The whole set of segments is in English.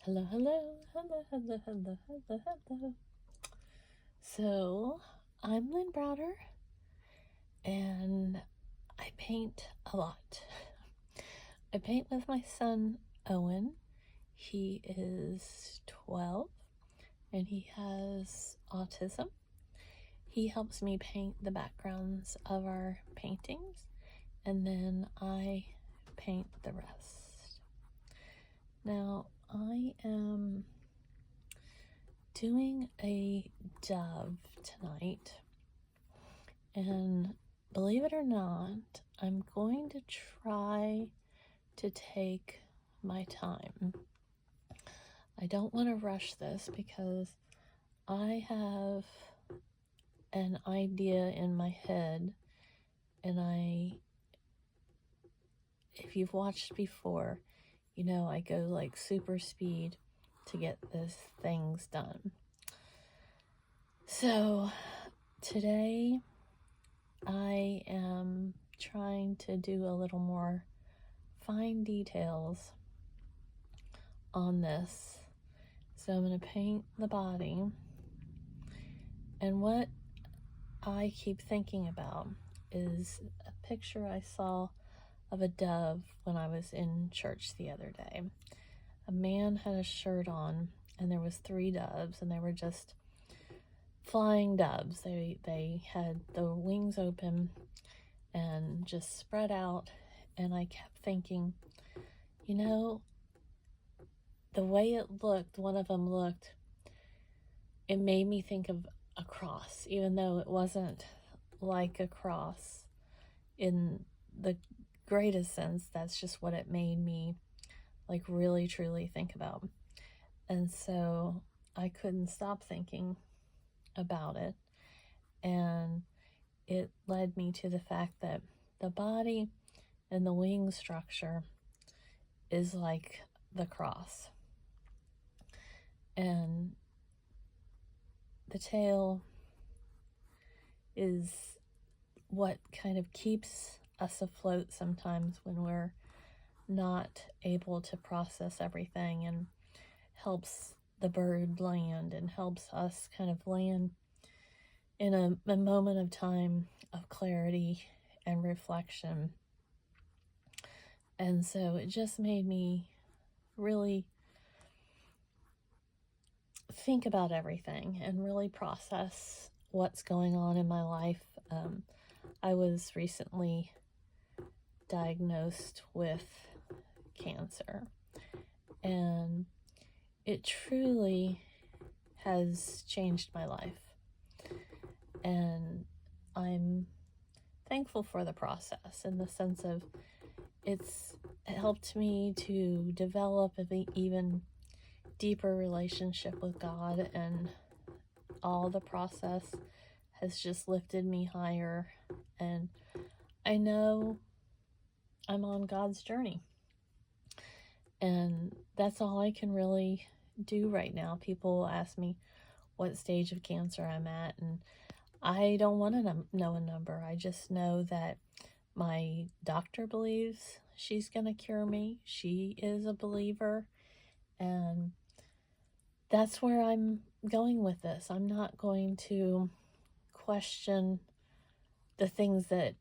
Hello, hello, hello, hello, hello, hello, hello. So, I'm Lynn Browder, and I paint a lot. I paint with my son, Owen. He is 12, and he has autism. He helps me paint the backgrounds of our paintings, and then I paint the rest. Now, I am doing a dove tonight, and believe it or not, I'm going to try to take my time. I don't want to rush this because I have an idea in my head, and if you've watched before, you know I go like super speed to get these things done. So today I am trying to do a little more fine details on this. So I'm going to paint the body, and what I keep thinking about is a picture I saw of a dove when I was in church the other day. A man had a shirt on, and there was 3 doves, and they were just flying doves. They had the wings open and just spread out, and I kept thinking, you know, the way it looked, one of them looked, it made me think of a cross, even though it wasn't like a cross in the greatest sense. That's just what it made me like really truly think about. And so I couldn't stop thinking about it, and it led me to the fact that the body and the wing structure is like the cross, and the tail is what kind of keeps us afloat sometimes when we're not able to process everything, and helps the bird land and helps us kind of land in a moment of time of clarity and reflection. And so it just made me really think about everything and really process what's going on in my life. I was recently diagnosed with cancer, and it truly has changed my life, and I'm thankful for the process in the sense of it's helped me to develop an even deeper relationship with God, and all the process has just lifted me higher, and I know I'm on God's journey, and that's all I can really do right now. People ask me what stage of cancer I'm at, and I don't want to know a number. I just know that my doctor believes she's going to cure me. She is a believer, and that's where I'm going with this. I'm not going to question the things that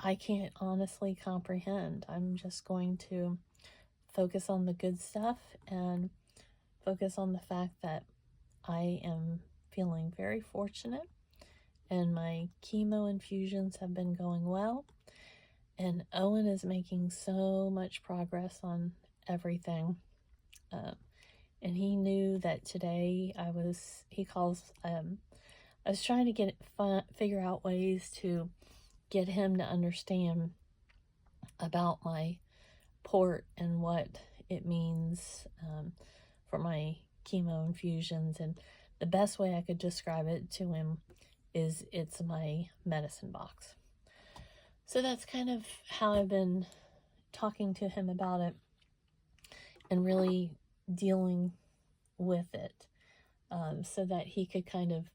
I can't honestly comprehend. I'm just going to focus on the good stuff and focus on the fact that I am feeling very fortunate, and my chemo infusions have been going well, and Owen is making so much progress on everything. And he knew that today I was trying to figure out ways to get him to understand about my port and what it means for my chemo infusions. And the best way I could describe it to him is it's my medicine box. So that's kind of how I've been talking to him about it and really dealing with it, so that he could kind of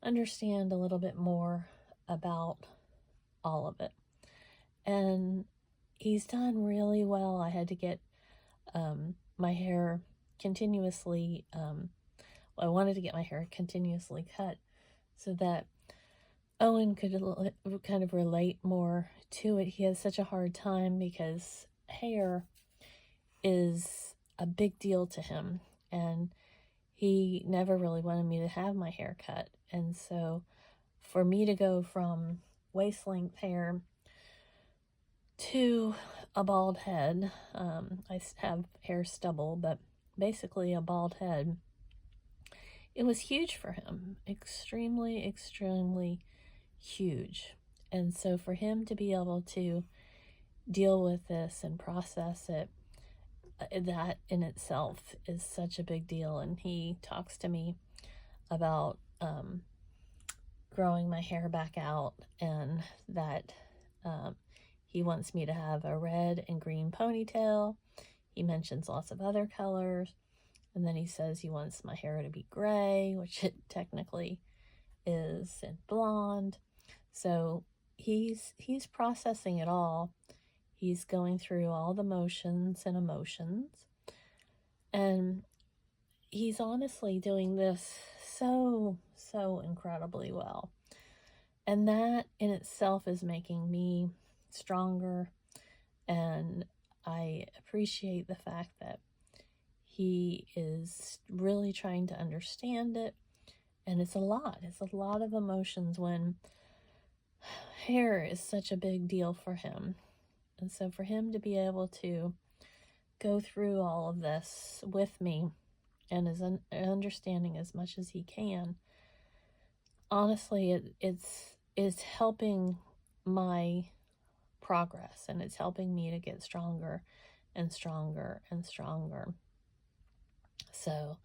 understand a little bit more about all of it. And he's done really well. I had to get my hair continuously, I wanted to get my hair continuously cut so that Owen could kind of relate more to it. He has such a hard time because hair is a big deal to him, and he never really wanted me to have my hair cut. And so for me to go from waist length hair to a bald head, I have hair stubble, but basically a bald head, it was huge for him. Extremely, extremely huge. And so for him to be able to deal with this and process it, that in itself is such a big deal. And he talks to me about growing my hair back out, and that he wants me to have a red and green ponytail. He mentions lots of other colors, and then he says he wants my hair to be gray, which it technically is, and blonde. So he's processing it all. He's going through all the motions and emotions, and he's honestly doing this so incredibly well. And that in itself is making me stronger, and I appreciate the fact that he is really trying to understand it. And it's a lot of emotions when hair is such a big deal for him. And so for him to be able to go through all of this with me and is understanding as much as he can, honestly, it's helping my progress, and it's helping me to get stronger and stronger and stronger. So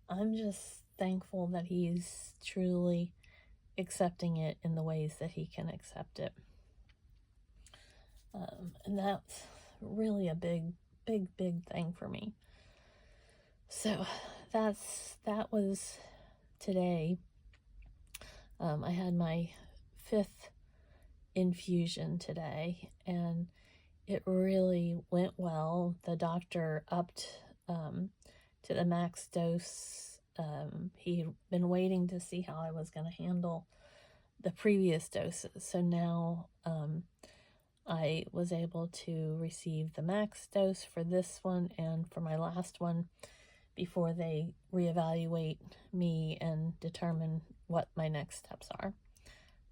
I'm just thankful that he's truly accepting it in the ways that he can accept it. And that's really a big thing for me. So that was today. I had my 5th infusion today, and it really went well. The doctor upped to the max dose. He'd been waiting to see how I was going to handle the previous doses. So now I was able to receive the max dose for this one and for my last one before they reevaluate me and determine what my next steps are.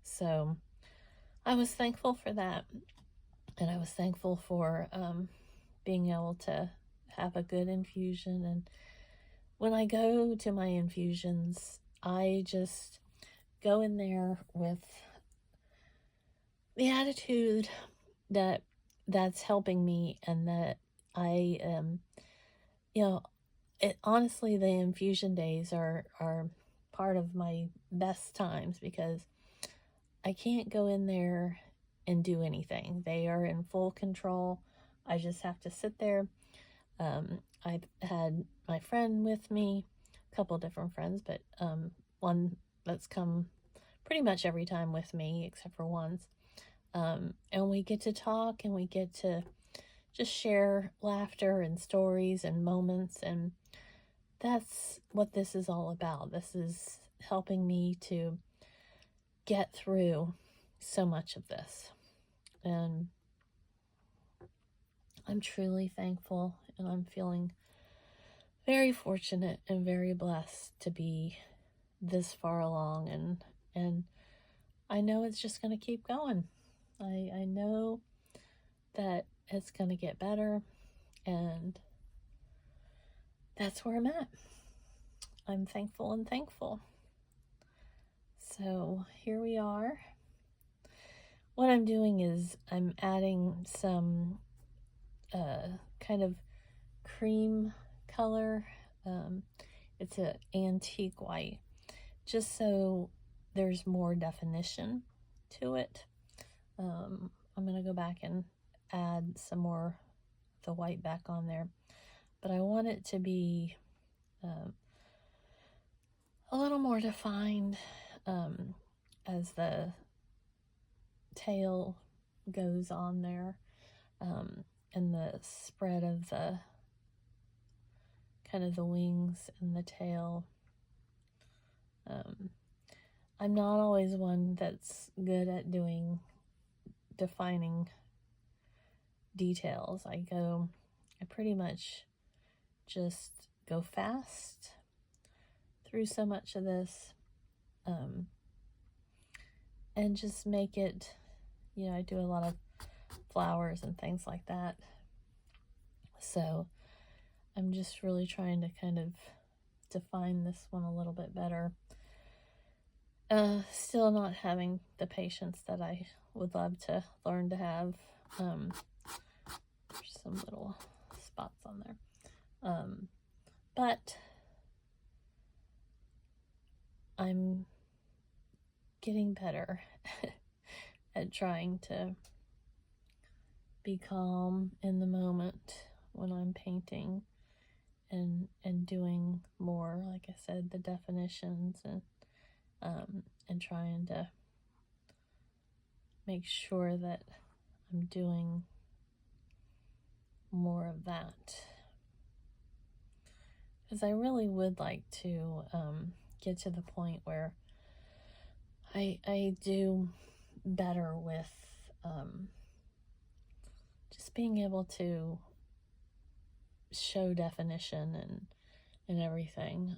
So I was thankful for that, and I was thankful for being able to have a good infusion. And when I go to my infusions, I just go in there with the attitude that that's helping me, and that I am, honestly, the infusion days are part of my best times, because I can't go in there and do anything. They are in full control. I just have to sit there. I've had my friend with me, a couple different friends, but one that's come pretty much every time with me, except for once. And we get to talk, and we get to just share laughter and stories and moments, and that's what this is all about. This is helping me to get through so much of this, and I'm truly thankful, and I'm feeling very fortunate and very blessed to be this far along, and I know it's just going to keep going. I know that it's going to get better, and that's where I'm at. I'm thankful and thankful. So here we are. What I'm doing is I'm adding some kind of cream color. It's an antique white, just so there's more definition to it. I'm going to go back and add some more of the white back on there, but I want it to be a little more defined as the tail goes on there, and the spread of the kind of the wings and the tail. I'm not always one that's good at defining details. I pretty much just go fast through so much of this, and just make it, I do a lot of flowers and things like that. So I'm just really trying to kind of define this one a little bit better. Still not having the patience that I would love to learn to have. There's some little spots on there. But I'm getting better at trying to be calm in the moment when I'm painting and doing more, like I said, the definitions and trying to make sure that I'm doing more of that. Because I really would like to get to the point where I do better with just being able to show definition and everything.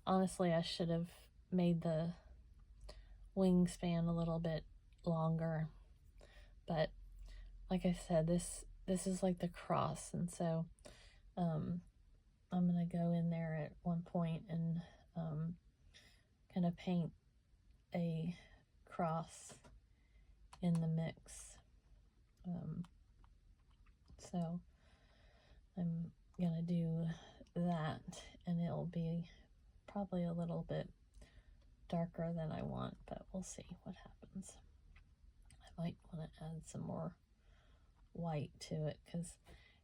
Honestly, I should have made the wingspan a little bit longer, but like I said, this is like the cross, and so I'm gonna go in there at one point and kind of paint a cross in the mix. So I'm gonna do that, and it'll be probably a little bit darker than I want, but we'll see what happens. I might want to add some more white to it because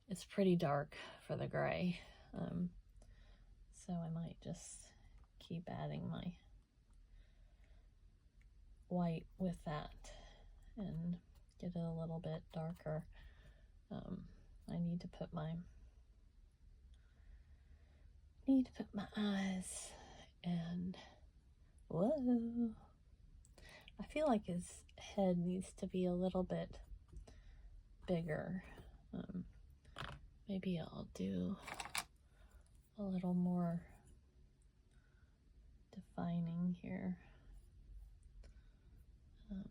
it's pretty dark for the gray. So I might just keep adding my white with that and get it a little bit darker. I need to put my eyes, and whoa, I feel like his head needs to be a little bit bigger. Maybe I'll do a little more defining here. That.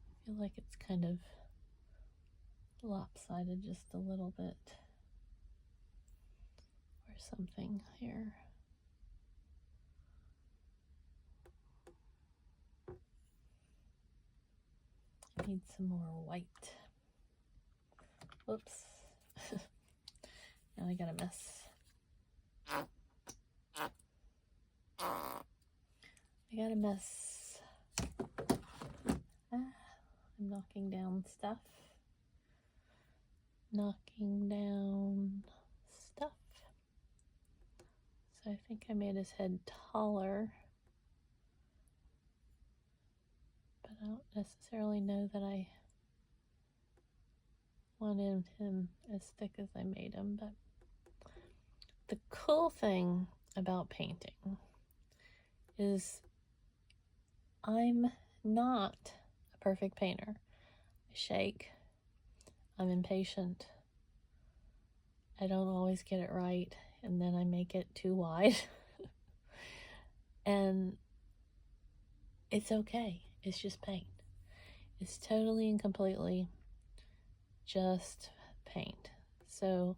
I feel like it's kind of lopsided just a little bit, or something here. I need some more white. Whoops. Now I got a mess. I'm knocking down stuff. So I think I made his head taller, but I don't necessarily know that I wanted him as thick as I made him. But the cool thing about painting is I'm not a perfect painter. I shake. I'm impatient. I don't always get it right, and then I make it too wide. And it's okay. It's just paint. It's totally and completely just paint. So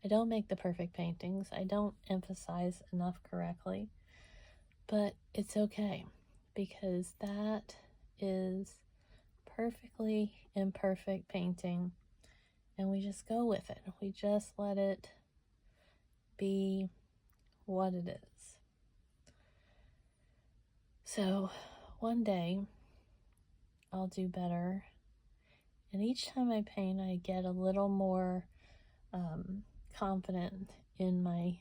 I don't make the perfect paintings. I don't emphasize enough correctly. But it's okay, because that is perfectly imperfect painting, and we just go with it. We just let it be what it is. So one day I'll do better, and each time I paint I get a little more confident in my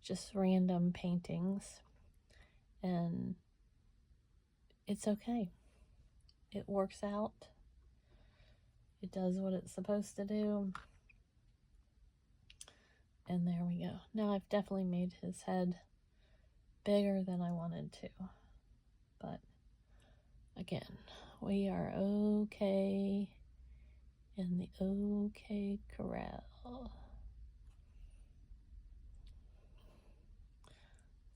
just random paintings, and it's okay. It works out. it does what it's supposed to do. And there we go. Now I've definitely made his head bigger than I wanted to. But again, we are okay in the okay corral.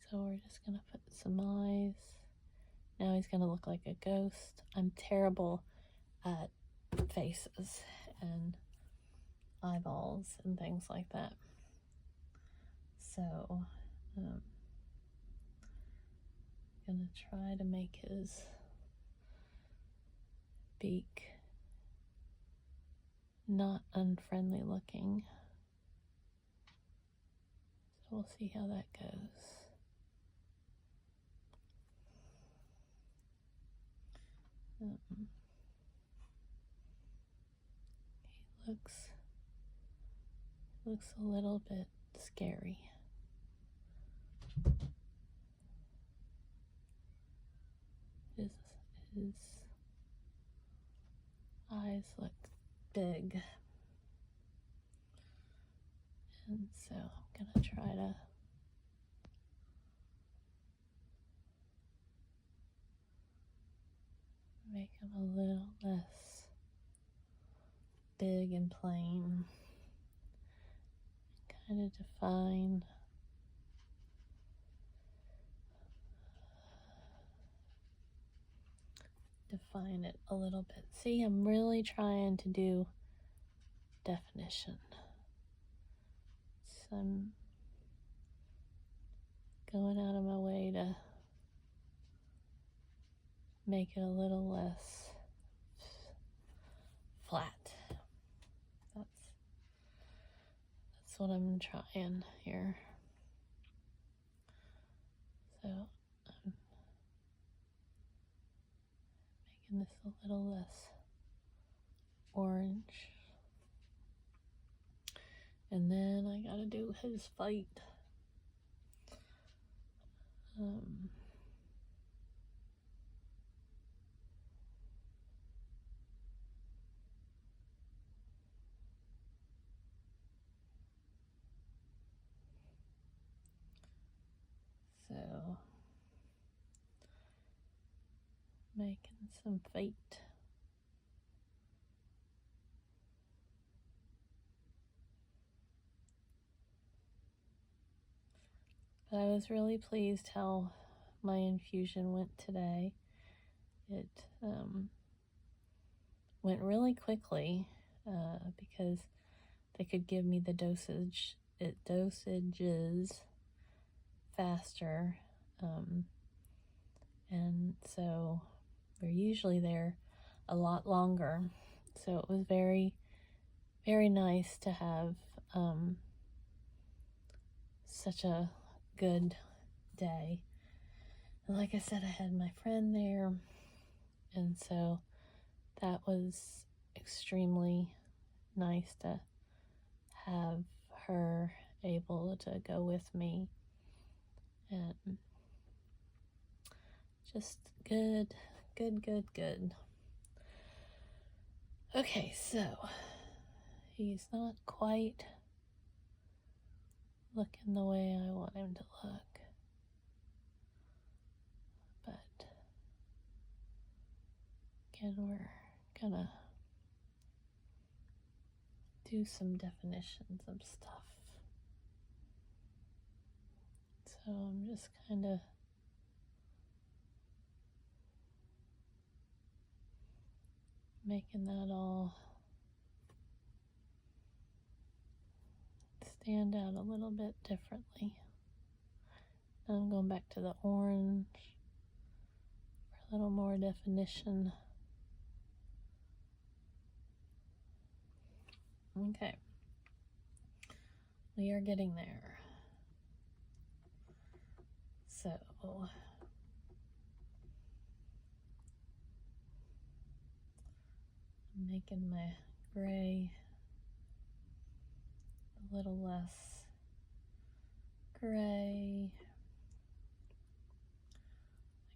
So we're just gonna put some eyes. Now he's gonna look like a ghost. I'm terrible at faces and eyeballs and things like that. So I'm gonna try to make his beak not unfriendly looking. So we'll see how that goes. He looks a little bit scary. His eyes look big. And so I'm gonna try to make him a little less big and plain. Kind of define it a little bit. See, I'm really trying to do definition. So I'm going out of my way to make it a little less flat. That's what I'm trying here. So I'm making this a little less orange. And then I gotta do his fight. So making some fight. But I was really pleased how my infusion went today. It went really quickly because they could give me the dosages faster, and so they're usually there a lot longer. So it was very, very nice to have such a good day. And like I said, I had my friend there, and so that was extremely nice to have her able to go with me, and just good. Okay, so he's not quite looking the way I want him to look, but again, we're gonna do some definitions of stuff. So I'm just kind of making that all stand out a little bit differently. Now I'm going back to the orange for a little more definition. Okay, we are getting there. So I'm making my gray a little less gray.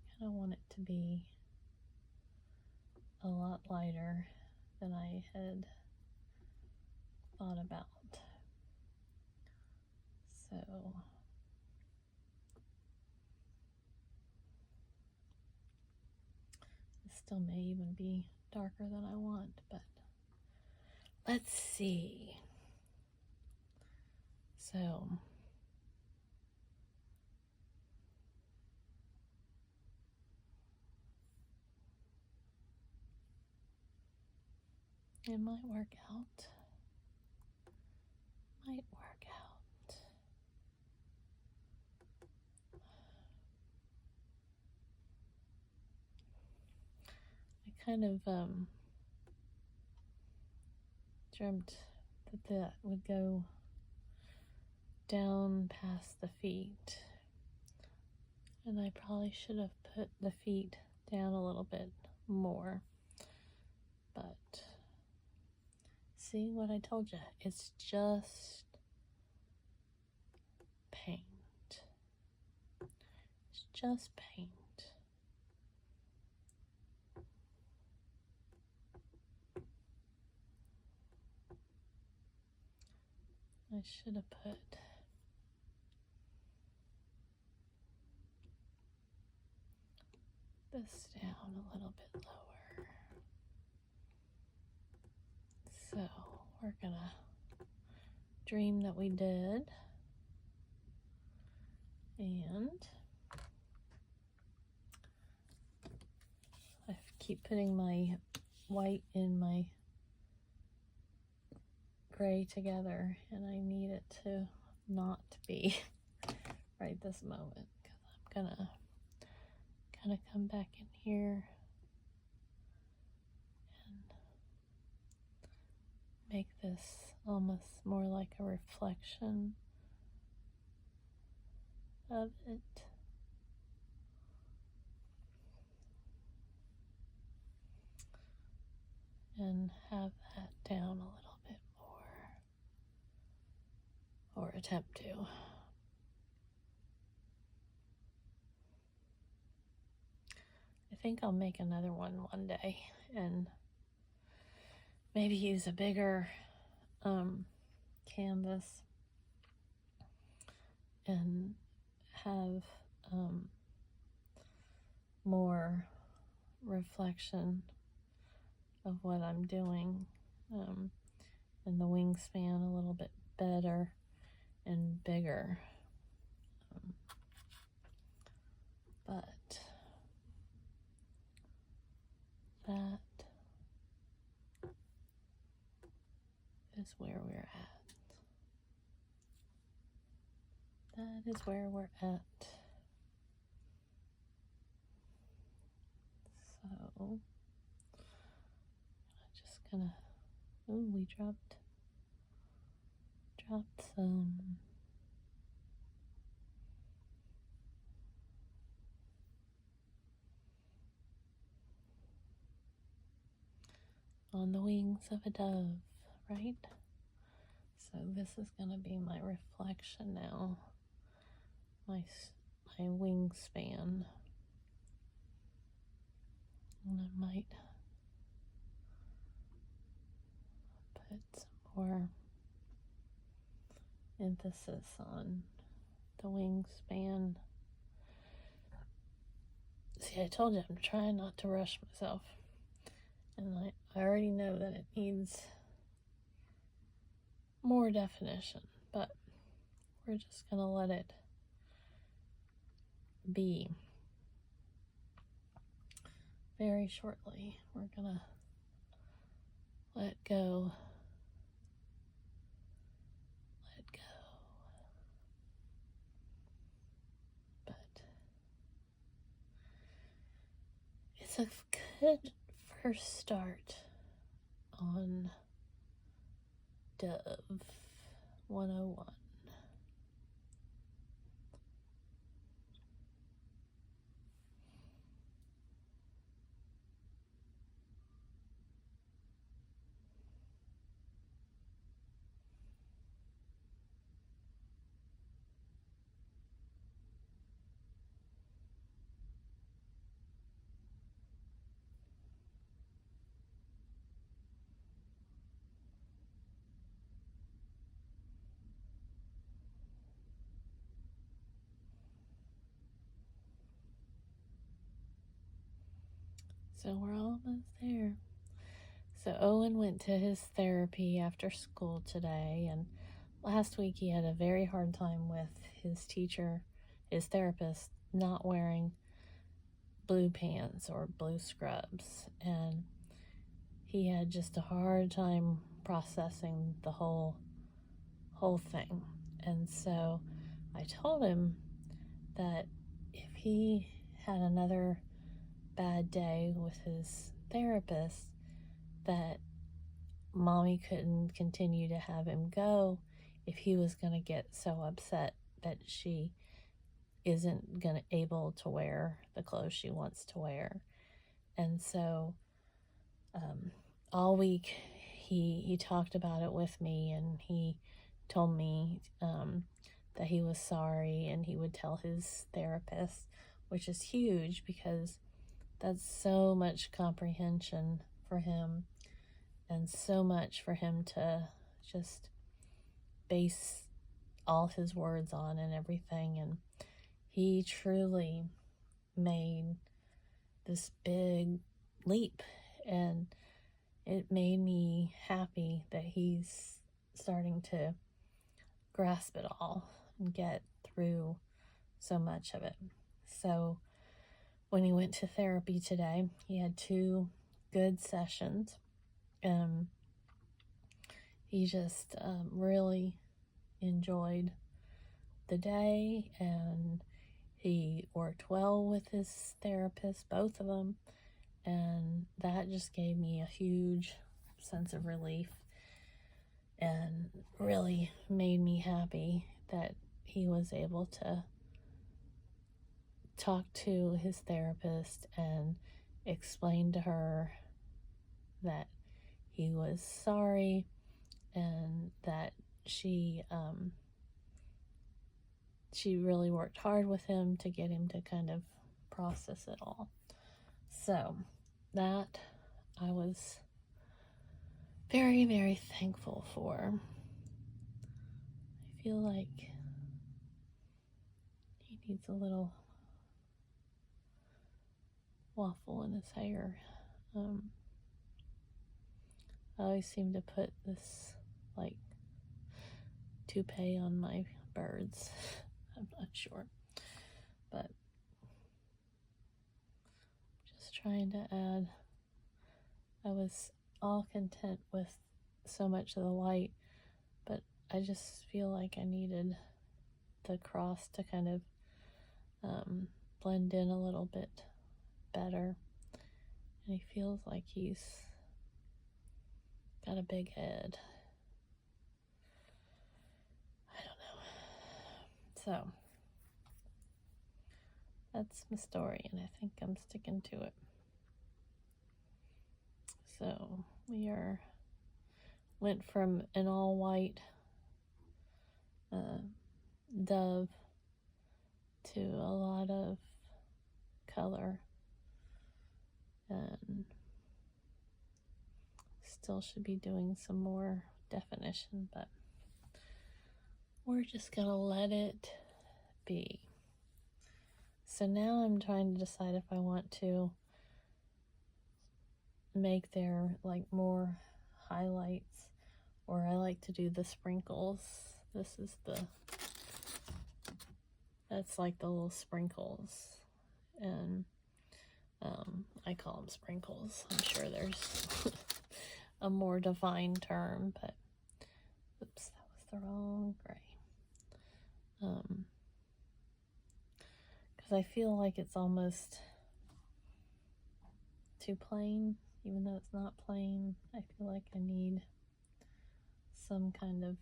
I kind of want it to be a lot lighter than I had thought about. So it still may even be darker than I want, but let's see. So it might work out. Might work out. I kind of dreamt that would go down past the feet, and I probably should have put the feet down a little bit more, but see what I told you, it's just paint. It's just paint. I should have put this down a little bit lower. So we're gonna dream that we did, and I keep putting my white and my gray together, and I need it to not be right this moment, because I'm gonna kind of come back in here and make this almost more like a reflection of it. And have that down a little bit more, or attempt to. I think I'll make another one day and maybe use a bigger canvas and have more reflection of what I'm doing, and the wingspan a little bit better and bigger. But that is where we're at. That is where we're at. So I'm just gonna, oh, we dropped some on the wings of a dove, right? So this is gonna be my reflection now, my wingspan, and I might put some more emphasis on the wingspan. See, I told you I'm trying not to rush myself, and I already know that it needs more definition, but we're just gonna let it be. Very shortly, we're gonna let go. But it's a good first start on Dove 101. So we're almost there. So Owen went to his therapy after school today, and last week he had a very hard time with his teacher, his therapist, not wearing blue pants or blue scrubs, and he had just a hard time processing the whole thing. And so I told him that if he had another bad day with his therapist, that mommy couldn't continue to have him go if he was going to get so upset that she isn't going to able to wear the clothes she wants to wear. And so all week he talked about it with me, and he told me that he was sorry, and he would tell his therapist, which is huge because that's so much comprehension for him, and so much for him to just base all his words on and everything. And he truly made this big leap, and it made me happy that he's starting to grasp it all and get through so much of it. So when he went to therapy today, he had 2 good sessions. He just really enjoyed the day, and he worked well with his therapist, both of them, and that just gave me a huge sense of relief and really made me happy that he was able to talk to his therapist and explain to her that he was sorry, and that she really worked hard with him to get him to kind of process it all. So that I was very, very thankful for. I feel like he needs a little waffle in his hair. I always seem to put this like toupee on my birds. I'm not sure, but just trying to add. I was all content with so much of the white, but I just feel like I needed the cross to kind of blend in a little bit better. And he feels like he's got a big head. I don't know. So that's my story, and I think I'm sticking to it. So we went from an all white dove to a lot of color, and still should be doing some more definition, but we're just gonna let it be. So now I'm trying to decide if I want to make their like more highlights, or I like to do the sprinkles. This is that's like the little sprinkles, and I call them sprinkles. I'm sure there's a more defined term, but oops, that was the wrong gray. Because I feel like it's almost too plain, even though it's not plain. I feel like I need some kind of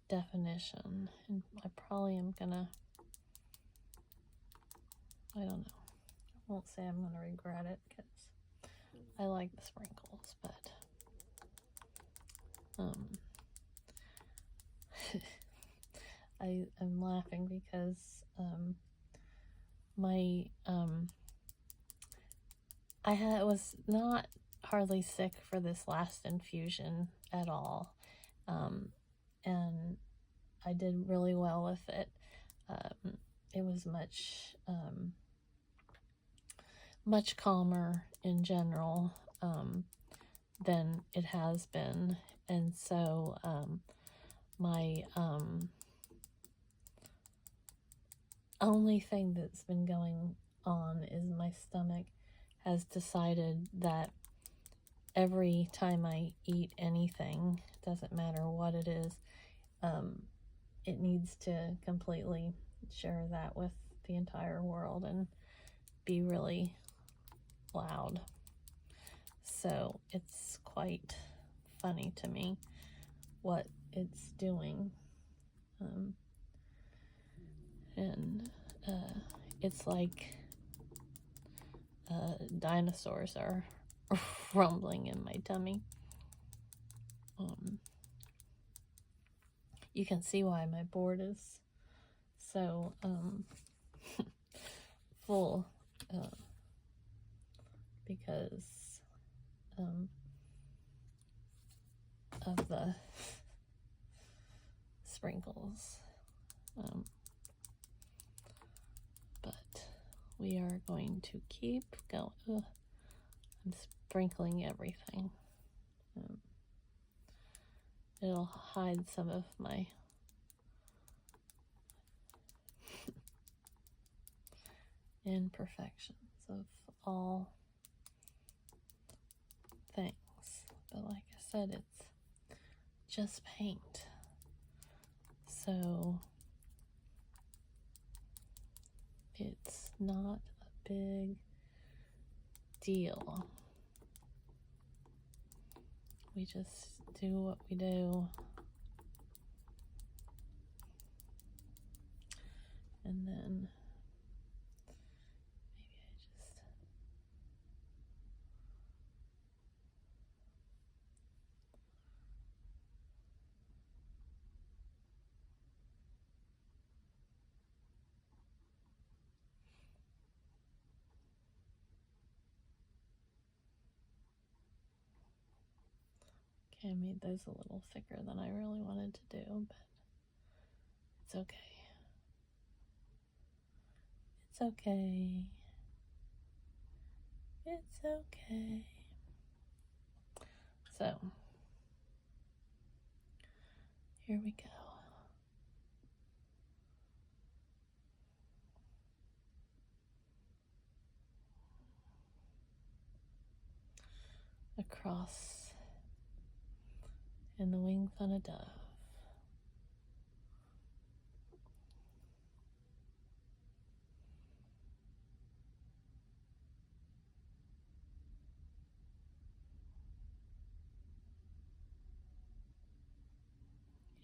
definition, and I probably am gonna, I don't know, I won't say I'm gonna regret it, because I like the sprinkles, but I'm laughing because I was not hardly sick for this last infusion at all, and I did really well with it. It was much much calmer in general than it has been. And so my only thing that's been going on is my stomach has decided that every time I eat anything, doesn't matter what it is, it needs to completely share that with the entire world and be really loud. So it's quite funny to me what it's doing. And it's like dinosaurs are rumbling in my tummy. You can see why my board is so full, because of the sprinkles. But we are going to keep going. I'm sprinkling everything. It'll hide some of my imperfections of all things. But like I said, it's just paint. So it's not a big deal. We just do what we do. And then I made those a little thicker than I really wanted to do, but it's okay. It's okay. It's okay. So, here we go. Across in the wings on a dove.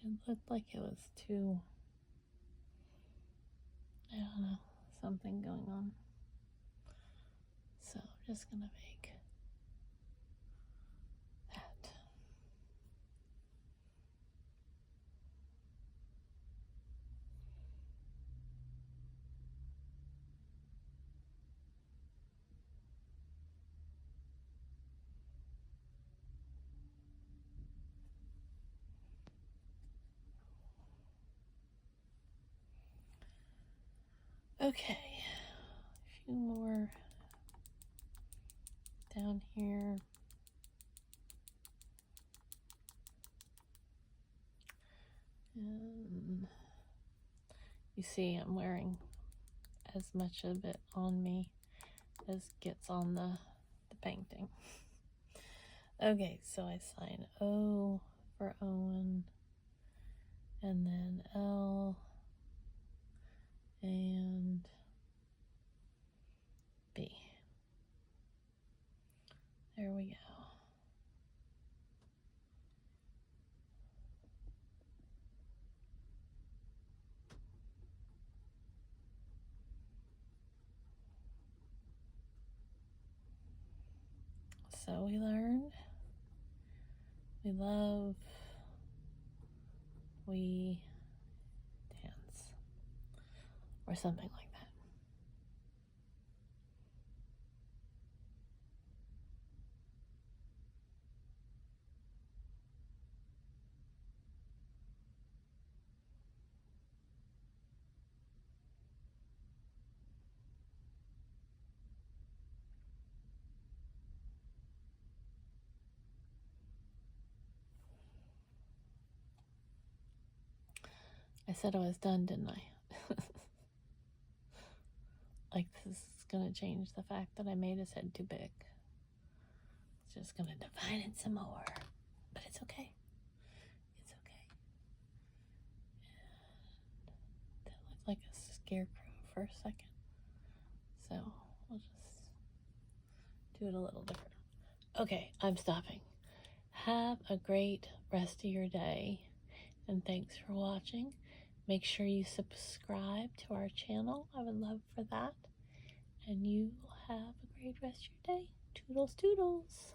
It looked like it was too, I don't know, something going on. So I'm just gonna make that. Okay, a few more down here. And you see I'm wearing as much of it on me as gets on the painting. Okay, so I sign O for Owen, and then L, and B. There we go. So we learned, we love, we dance, or something like that. I said I was done, didn't I? Like, this is going to change the fact that I made his head too big. It's just going to define it some more. But it's okay. It's okay. And that looked like a scarecrow for a second. So we'll just do it a little different. Okay, I'm stopping. Have a great rest of your day. And thanks for watching. Make sure you subscribe to our channel. I would love for that. And you have a great rest of your day. Toodles, toodles.